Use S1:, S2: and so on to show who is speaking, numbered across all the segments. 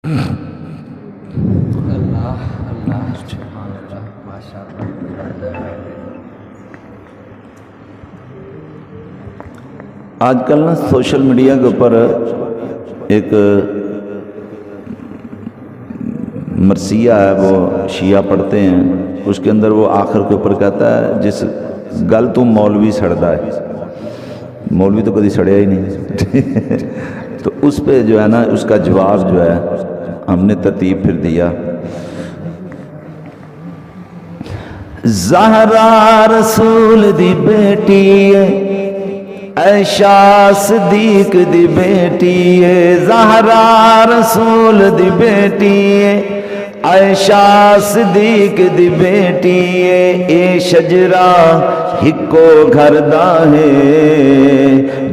S1: اللہ اللہ سبحان اللہ ماشاء اللہ۔
S2: آج کل نا سوشل میڈیا کے اوپر ایک مرثیہ ہے، وہ شیعہ پڑھتے ہیں، اس کے اندر وہ آخر کے اوپر کہتا ہے جس گل تو مولوی سڑتا ہے، مولوی تو کبھی سڑیا ہی نہیں تو اس پہ جو ہے نا اس کا جواب جو ہے ہم نے ترتیب پھر دیا۔ زہرا رسول دی بیٹی ہے، عائشہ صدیق دی بیٹی ہے، زہرا رسول دی بیٹی ہے، عائشہ صدیق دی بیٹی ہے، اے شجرہ ہکو گھر دا ہے،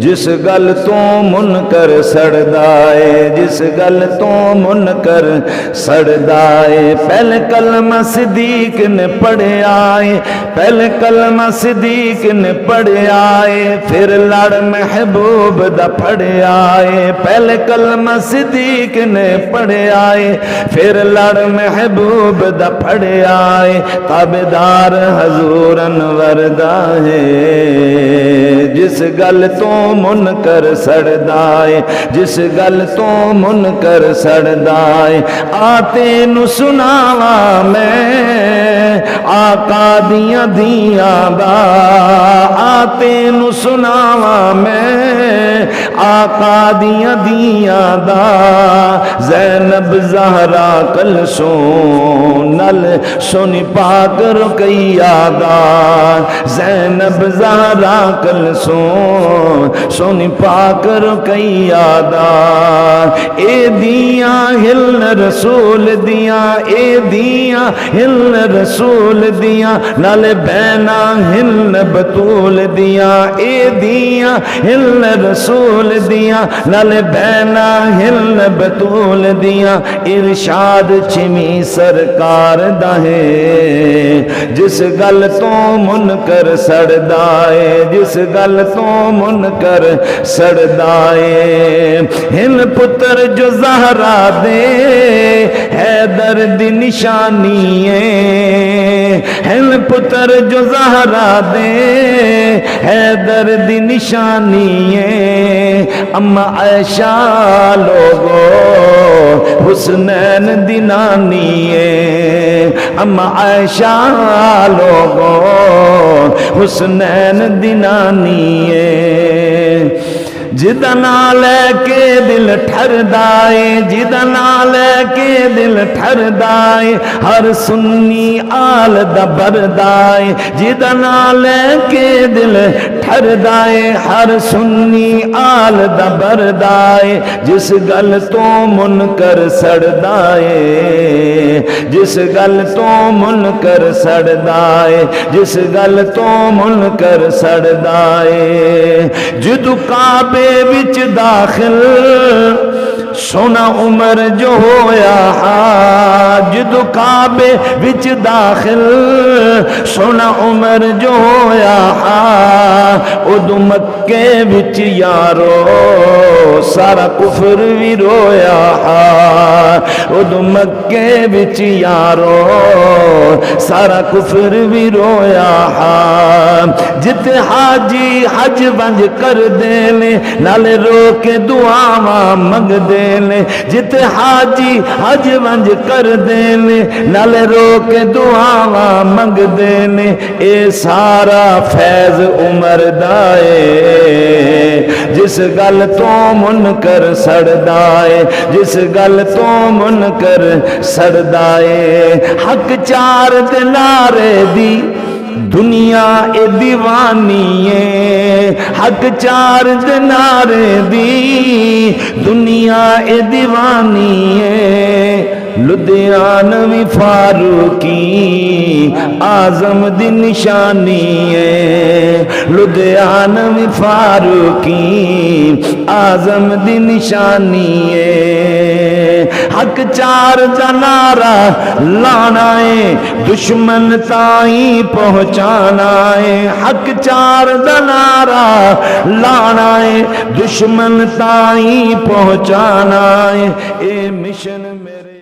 S2: جس گل تو منکر سڑدا ہے، جس گل تو منکر سڑدا ہے۔ پہلے کلمہ صدیق نے پڑھیا ہے، پہلے کلمہ صدیق نے پڑھیا ہے، پھر لڑ محبوب دا پڑھیا ہے، پہلے کلمہ صدیق نے پڑھیا ہے، پھر لڑ محبوب دا پڑھیا ہے، تابعدار حضور انور دا ہے، جس گل تو منکر سڑدا ہے، جس گل تو منکر سڑدا ہے۔ آتے نو سناواں میں آقا دیاں دیاں دا، آتے نو سناواں میں آقا دیاں دیاں دا، زینب زہرا کلثوم نل سونی پاک رقیہ دا، زینب زہرا کلثوم سونی پاک رقیہ دا، اے دیاں ہلن رسول دیاں، اے دیاں ہلن رسول دیاں، نال بینا ہلن بطول دیاں، اے دیاں ہلن رسول دیاں، نال بینا ہلن بطول دیاں، ارشاد چھمی سرکار دا ہے، جس گل تو منکر سڑدا ہے، جس گل تو منکر سڑدا ہے۔ ہن پتر جو زہرا دے حیدر دی نشانی ہے، ہن پتر جو زہرا دے حیدر دی نشانی ہے، اما عائشہ لوگو حسنین دی نانی ہے، اما عائشہ لوگو حسنین دی نانی ہے، جدا نال لے کے دل ٹھردائے، جدا نال لے کے دل ٹھردائے، ہر سنی آل دا بردائے، جدا نال لے کے دل ٹھردائے، ہر سنی آل دا بردائے، جس گل تو منکر سڑدائے، جس گل تو منکر سڑدائے، جس گل تو منکر سڑدائے، جدو کعبے وچ داخل سونا عمر جو ہویا، جدو کعبے وچ داخل سونا عمر جو ہویا، ادو مکے وچ یارو سارا کفر بھی رویا، ادو مکے وچ یارو سارا کفر بھی رویا، جتے حاجی حج ونج کر دینے نالے رو کے دعاواں منگ دینے، جتے حاجی حج ونج کر دینے نالے رو کے دعاواں منگ دینے، اے سارا فیض عمر دائے، جس گل تو منکر سڑدائے، جس گل تو منکر سڑدائے، حق چار دلارے دی دنیا اے دیوانی ہے، حق چار دینارے دی دنیا اے دیوانی ہے، لدھیانوی فاروقی اعظم دی نشانی ہے، لدھیانوی فاروقی اعظم دی نشانی ہے، حق چار دا نعرہ لانا ہے دشمن تائیں پہنچانا ہے حق چار دا نعرہ لانا ہے دشمن تائیں پہنچانا ہے اے مشن میرے